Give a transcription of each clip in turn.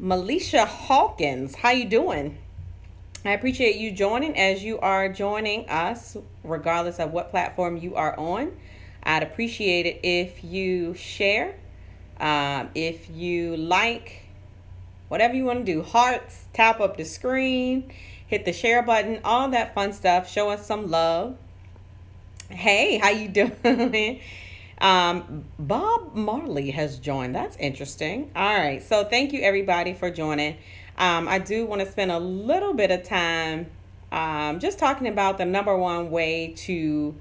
Melisha Hawkins, how you doing? I appreciate you joining as you are joining us, regardless of what platform you are on. I'd appreciate it if you share, if you like, whatever you want to do. Hearts, tap up the screen, hit the share button, all that fun stuff. Show us some love. Hey, how you doing? Bob Marley has joined. That's interesting. All right. So thank you everybody for joining. I do want to spend a little bit of time just talking about the number one way to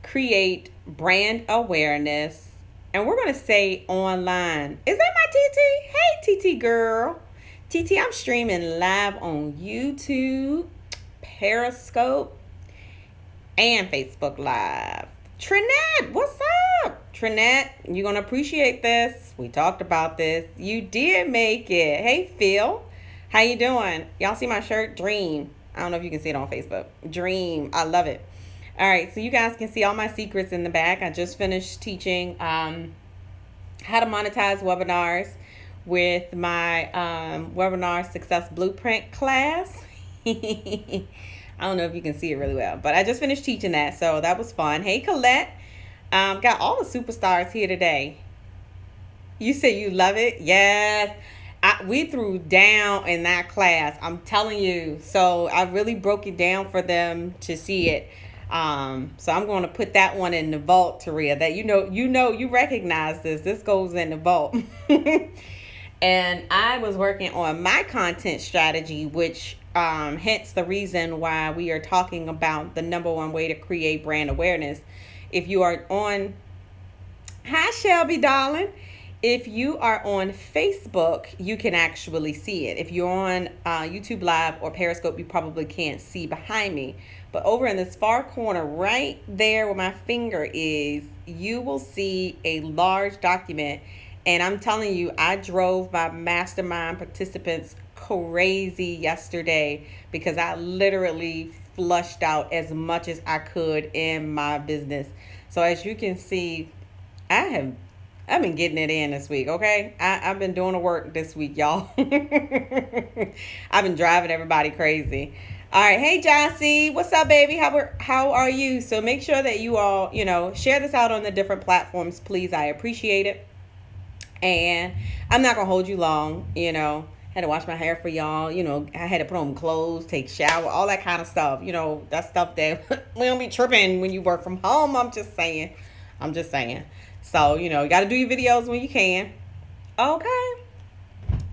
create brand awareness. And we're going to say online. Is that my TT? Hey, TT girl. TT, I'm streaming live on YouTube, Periscope, and Facebook Live. Trinette, what's up? Trinette, you're going to appreciate this. We talked about this. You did make it. Hey, Phil. How you doing? Y'all see my shirt? Dream. I don't know if you can see it on Facebook. Dream. I love it. All right, so you guys can see all my secrets in the back. I just finished teaching how to monetize webinars with my webinar success blueprint class. I don't know if you can see it really well, but I just finished teaching that, so that was fun. Hey, Colette. Got all the superstars here today. You say you love it? Yes. We threw down in that class. I'm telling you. So I really broke it down for them to see it. So I'm going to put that one in the vault, Taria. That you recognize this. This goes in the vault. And I was working on my content strategy, which hence the reason why we are talking about the number one way to create brand awareness. If you are on, hi Shelby, darling. If you are on Facebook, you can actually see it. If you're on YouTube Live or Periscope, you probably can't see behind me. But over in this far corner, right there where my finger is, you will see a large document. And I'm telling you, I drove my mastermind participants crazy yesterday because I literally flushed out as much as I could in my business. So as you can see, I've been getting it in this week, okay? I've been doing the work this week, y'all. I've been driving everybody crazy. All right, hey Jossie, what's up, baby? How are you? So make sure that you all, share this out on the different platforms, please. I appreciate it. And I'm not gonna hold you long, Had to wash my hair for y'all, I had to put on clothes, take shower, all that kind of stuff. That stuff that we don't be tripping when you work from home. I'm just saying. So, you got to do your videos when you can. Okay.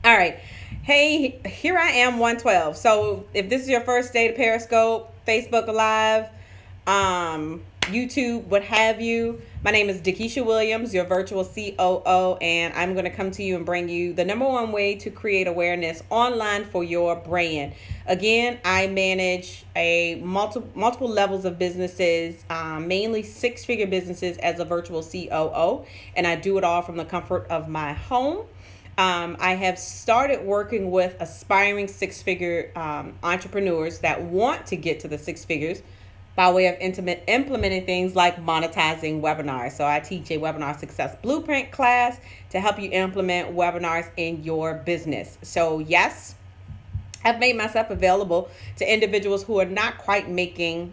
All right. Hey, here I am, 112. So if this is your first day to Periscope, Facebook Live, YouTube, what have you, my name is DeKesha Williams, your virtual COO, and I'm going to come to you and bring you the number one way to create awareness online for your brand. Again, I manage a multiple levels of businesses, mainly six-figure businesses as a virtual COO, and I do it all from the comfort of my home. I have started working with aspiring six-figure entrepreneurs that want to get to the six figures by way of implementing things like monetizing webinars. So I teach a webinar success blueprint class to help you implement webinars in your business. So yes, I've made myself available to individuals who are not quite making,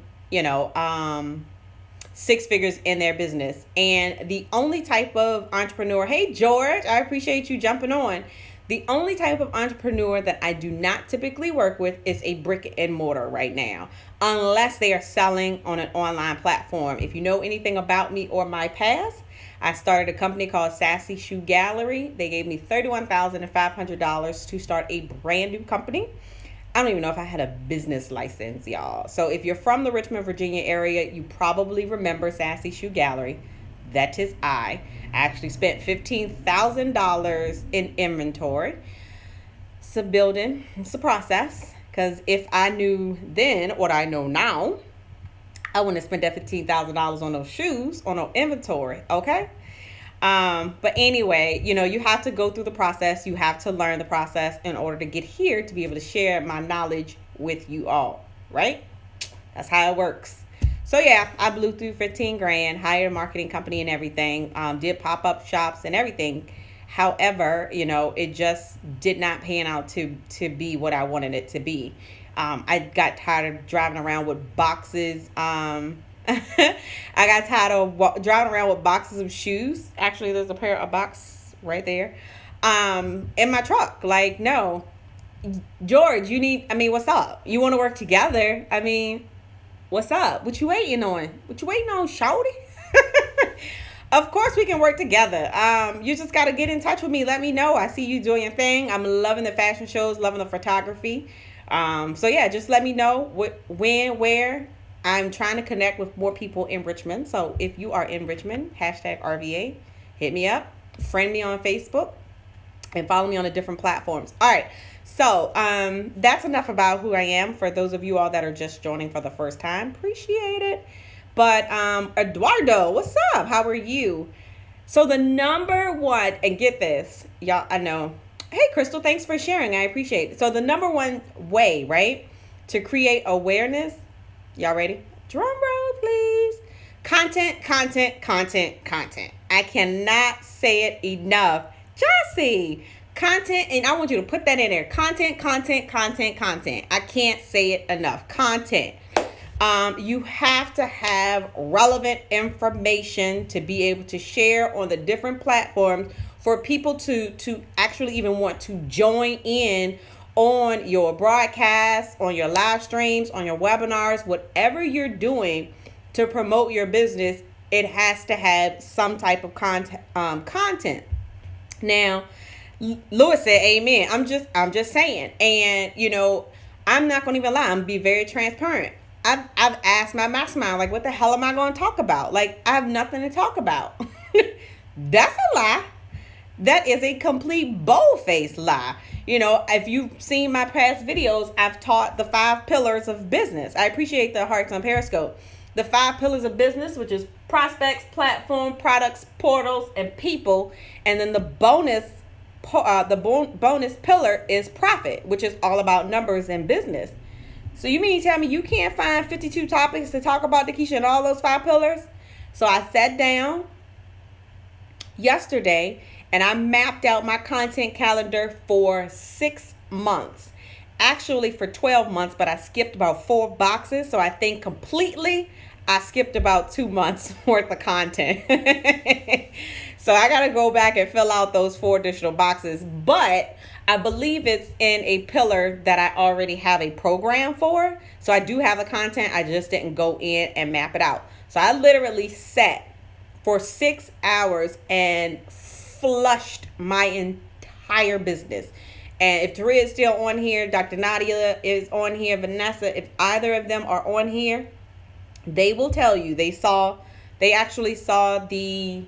six figures in their business. And the only type of entrepreneur, hey George, I appreciate you jumping on. The only type of entrepreneur that I do not typically work with is a brick and mortar right now, unless they are selling on an online platform. If you know anything about me or my past, I started a company called Sassy Shoe Gallery. They gave me $31,500 to start a brand new company. I don't even know if I had a business license, y'all. So if you're from the Richmond, Virginia area, you probably remember Sassy Shoe Gallery. That is I actually spent $15,000 in inventory. It's a building. It's a process. Because if I knew then what I know now, I wouldn't have spent that $15,000 on those shoes, on no inventory. Okay? But anyway, you have to go through the process. You have to learn the process in order to get here to be able to share my knowledge with you all. Right? That's how it works. So yeah, I blew through 15 grand, hired a marketing company and everything, did pop-up shops and everything. However, it just did not pan out to be what I wanted it to be. I got tired of driving around with boxes. I got tired of driving around with boxes of shoes. Actually, there's a pair of box right there. In my truck. Like, no, George, what's up? You want to work together? What's up? What you waiting on? Shorty? Of course we can work together. You just got to get in touch with me. Let me know. I see you doing your thing. I'm loving the fashion shows, loving the photography. So yeah, just let me know when, where. I'm trying to connect with more people in Richmond. So if you are in Richmond, #RVA, hit me up, friend me on Facebook, and follow me on the different platforms. All right. So that's enough about who I am. For those of you all that are just joining for the first time, appreciate it. But Eduardo, what's up? How are you? So the number one, and get this, y'all, I know. Hey, Crystal, thanks for sharing. I appreciate it. So the number one way, right, to create awareness, y'all ready? Drum roll, please. Content. I cannot say it enough. Jesse, content, and I want you to put that in there. Content. I can't say it enough. Content. You have to have relevant information to be able to share on the different platforms for people to actually even want to join in on your broadcasts, on your live streams, on your webinars, whatever you're doing to promote your business. It has to have some type of content. Now, Lewis said, "Amen." I'm just saying, and I'm not gonna even lie. I'm gonna be very transparent. I've asked my mastermind, like, what the hell am I going to talk about? Like, I have nothing to talk about. That's a lie. That is a complete bold-faced lie. If you've seen my past videos, I've taught the 5 pillars of business. I appreciate the hearts on Periscope. The 5 pillars of business, which is prospects, platform, products, portals, and people. And then the bonus pillar is profit, which is all about numbers and business. So you mean to tell me you can't find 52 topics to talk about, DeKesha, and all those 5 pillars? So I sat down yesterday and I mapped out my content calendar for 6 months. Actually for 12 months, but I skipped about 4 boxes. So I think completely I skipped about 2 months worth of content. So I got to go back and fill out those 4 additional boxes. But I believe it's in a pillar that I already have a program for. So I do have the content. I just didn't go in and map it out. So I literally sat for 6 hours and flushed my entire business. And if Taria is still on here, Dr. Nadia is on here, Vanessa, if either of them are on here, they will tell you they actually saw the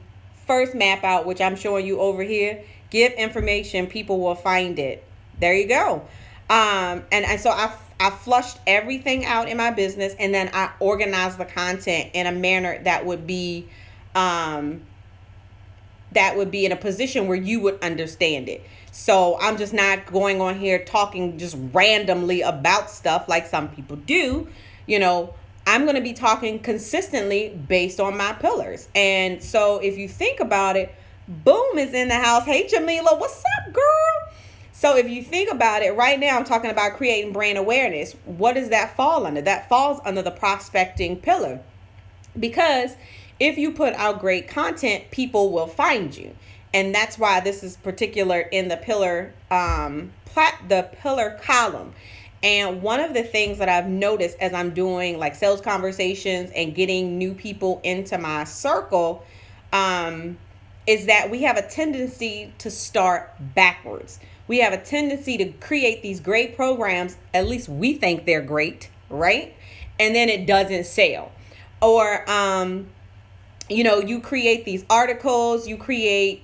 first map out, which I'm showing you over here. Give information, people will find it. There you go. And so I flushed everything out in my business, and then I organized the content in a manner that would be in a position where you would understand it. So I'm just not going on here talking just randomly about stuff like some people do. I'm going to be talking consistently based on my pillars. And so if you think about it, Boom is in the house. Hey, Jamila, what's up, girl? So if you think about it, right now I'm talking about creating brand awareness. What does that fall under? That falls under the prospecting pillar. Because if you put out great content, people will find you. And that's why this is particular in the pillar, the pillar column. And one of the things that I've noticed as I'm doing like sales conversations and getting new people into my circle, is that we have a tendency to start backwards. We have a tendency to create these great programs, at least we think they're great, right? And then it doesn't sell. Or, you create these articles, you create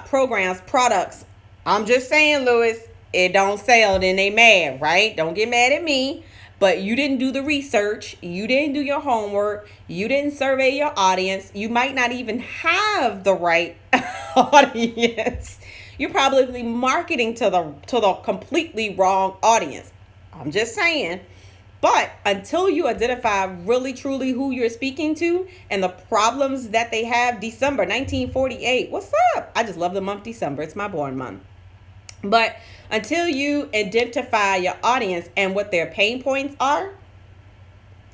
programs, products. I'm just saying, Lewis, it don't sell, then they mad, right? Don't get mad at me. But you didn't do the research. You didn't do your homework. You didn't survey your audience. You might not even have the right audience. You're probably marketing to the completely wrong audience. I'm just saying. But until you identify really truly who you're speaking to and the problems that they have, December 1948, what's up? I just love the month December. It's my born month. But until you identify your audience and what their pain points are,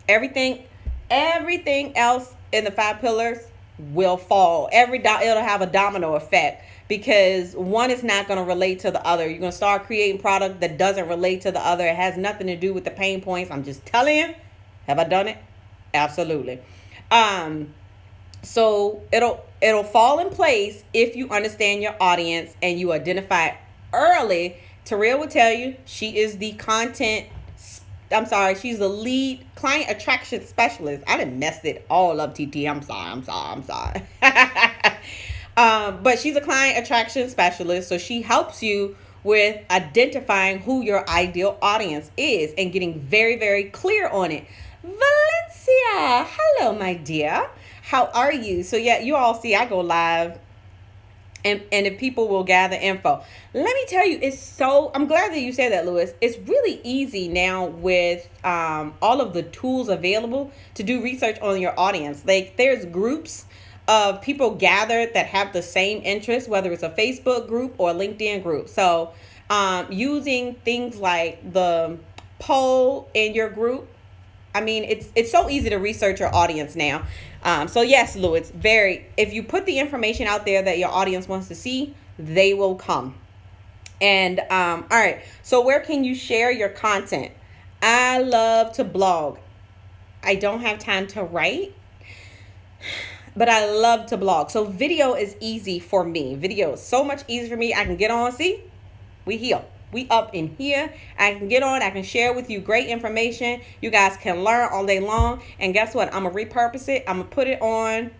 everything else in the 5 pillars will fall. It'll have a domino effect because one is not going to relate to the other. You're going to start creating product that doesn't relate to the other. It has nothing to do with the pain points. I'm just telling you. Have I done it? Absolutely. So it'll fall in place if you understand your audience and you identify it early. Terrell will tell you she's the lead client attraction specialist. I didn't mess it all up, TT. I'm sorry. But she's a client attraction specialist, so she helps you with identifying who your ideal audience is and getting very, very clear on it. Valencia, hello, my dear. How are you? So yeah, you all see I go live and if people will gather info. Let me tell you, I'm glad that you said that, Lewis. It's really easy now with all of the tools available to do research on your audience. Like there's groups of people gathered that have the same interests, whether it's a Facebook group or a LinkedIn group. So using things like the poll in your group, I mean, it's so easy to research your audience now. So yes, Louis, if you put the information out there that your audience wants to see, they will come. And all right, so where can you share your content? I love to blog. I don't have time to write, but I love to blog. So video is easy for me. Video is so much easier for me. I can get on, see, we here. We up in here. I can get on. I can share with you great information. You guys can learn all day long. And guess what? I'm going to repurpose it. I'm going to put it on.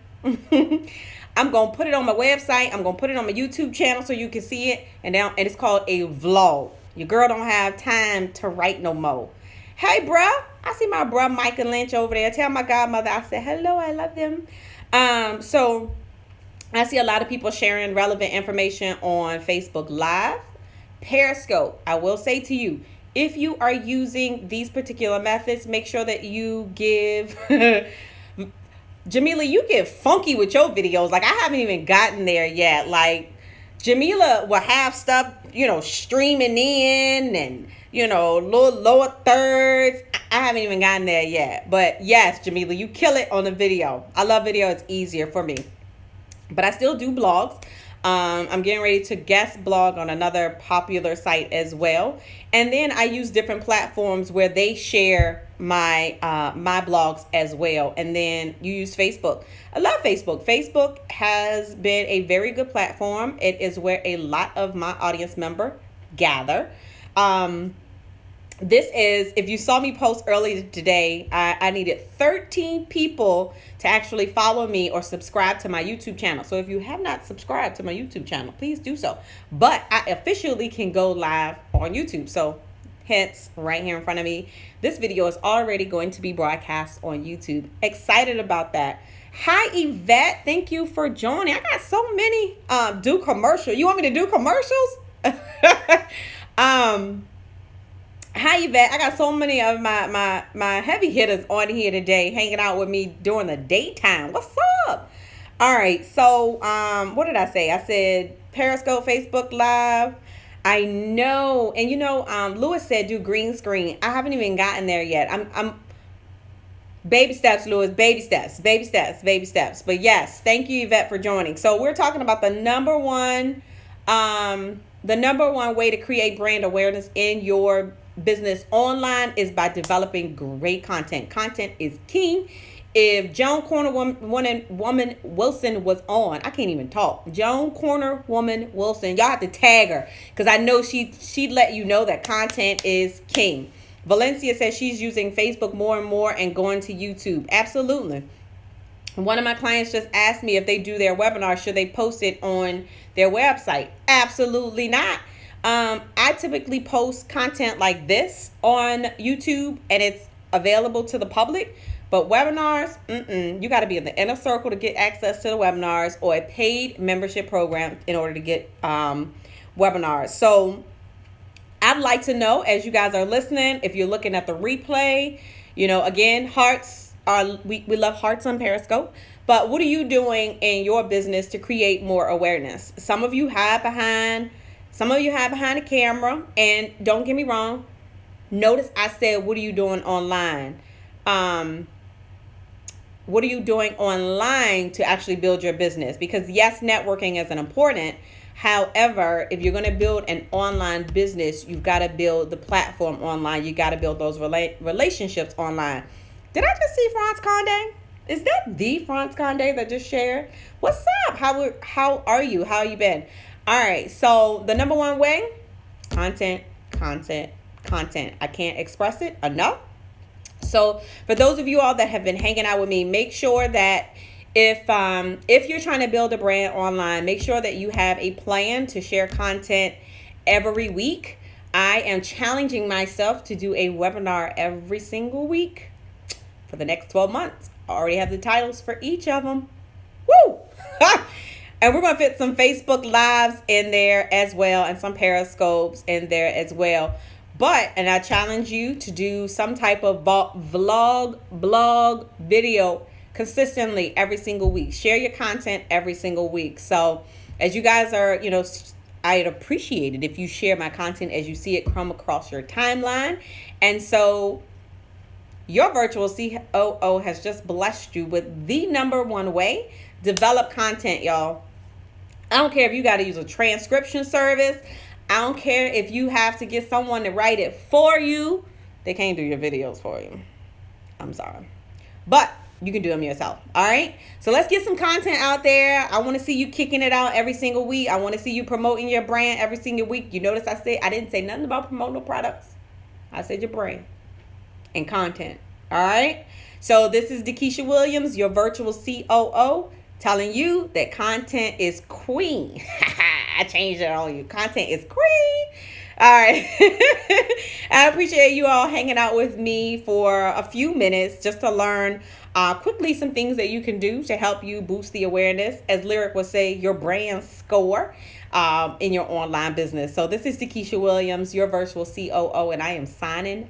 I'm going to put it on my website. I'm going to put it on my YouTube channel so you can see it. And it's called a vlog. Your girl don't have time to write no more. Hey, bruh. I see my bruh Micah Lynch over there. Tell my godmother I said hello. I love them. So I see a lot of people sharing relevant information on Facebook Live. Periscope, I will say to you, if you are using these particular methods, make sure that you give Jamila, you get funky with your videos. Like I haven't even gotten there yet. Like Jamila will have stuff, streaming in and, little lower thirds. I haven't even gotten there yet. But yes, Jamila, you kill it on the video. I love video. It's easier for me. But I still do blogs. I'm getting ready to guest blog on another popular site as well. And then I use different platforms where they share my blogs as well. And then you use Facebook. I love Facebook. Facebook has been a very good platform. It is where a lot of my audience member gather. This is, if you saw me post earlier today, I needed 13 people to actually follow me or subscribe to my YouTube channel. So if you have not subscribed to my YouTube channel, please do so. But I officially can go live on YouTube. So hence, right here in front of me, this video is already going to be broadcast on YouTube. Excited about that. Hi, Yvette. Thank you for joining. I got so many do commercial. You want me to do commercials? Hi, Yvette. I got so many of my heavy hitters on here today hanging out with me during the daytime. What's up? All right. So, what did I say? I said Periscope, Facebook Live. I know. And, Lewis said do green screen. I haven't even gotten there yet. I'm baby steps, Lewis. Baby steps. But, yes, thank you, Yvette, for joining. So, we're talking about the number one way to create brand awareness in your business online is by developing great content. Content is king. If Joan Corner Woman Wilson was on, I can't even talk. Joan Corner Woman Wilson, y'all have to tag her because I know she'd let you know that content is king. Valencia says she's using Facebook more and more and going to YouTube. Absolutely. One of my clients just asked me if they do their webinar, should they post it on their website? Absolutely not. I typically post content like this on YouTube and it's available to the public. But webinars, you got to be in the inner circle to get access to the webinars or a paid membership program in order to get webinars. So I'd like to know, as you guys are listening, if you're looking at the replay, again, hearts are, we love hearts on Periscope. But what are you doing in your business to create more awareness? Some of you hide behind the camera, and don't get me wrong. Notice I said, what are you doing online? What are you doing online to actually build your business? Because yes, networking is an important. However, if you're going to build an online business, you've got to build the platform online. You got to build those relationships online. Did I just see Franz Conde? Is that the Franz Conde that just shared? What's up? How are you? How you been? All right. So the number one way, content. I can't express it enough. So for those of you all that have been hanging out with me, make sure that if you're trying to build a brand online, make sure that you have a plan to share content every week. I am challenging myself to do a webinar every single week for the next 12 months. I already have the titles for each of them. Woo! And we're going to fit some Facebook Lives in there as well, and some Periscopes in there as well. And I challenge you to do some type of vlog, blog, video consistently every single week. Share your content every single week. So as you guys are, I'd appreciate it if you share my content as you see it come across your timeline. And so your virtual COO has just blessed you with the number one way. Develop content, y'all. I don't care if you got to use a transcription service. I don't care if you have to get someone to write it for you. They can't do your videos for you. I'm sorry. But you can do them yourself. All right. So let's get some content out there. I want to see you kicking it out every single week. I want to see you promoting your brand every single week. You notice I didn't say nothing about promoting no products. I said your brand and content. All right. So this is DeKesha Williams, your virtual COO, telling you that content is queen. I changed it on you. Content is queen. All right. I appreciate you all hanging out with me for a few minutes just to learn quickly some things that you can do to help you boost the awareness, as Lyric would say, your brand score in your online business. So this is DeKesha Williams, your virtual COO, and I am signing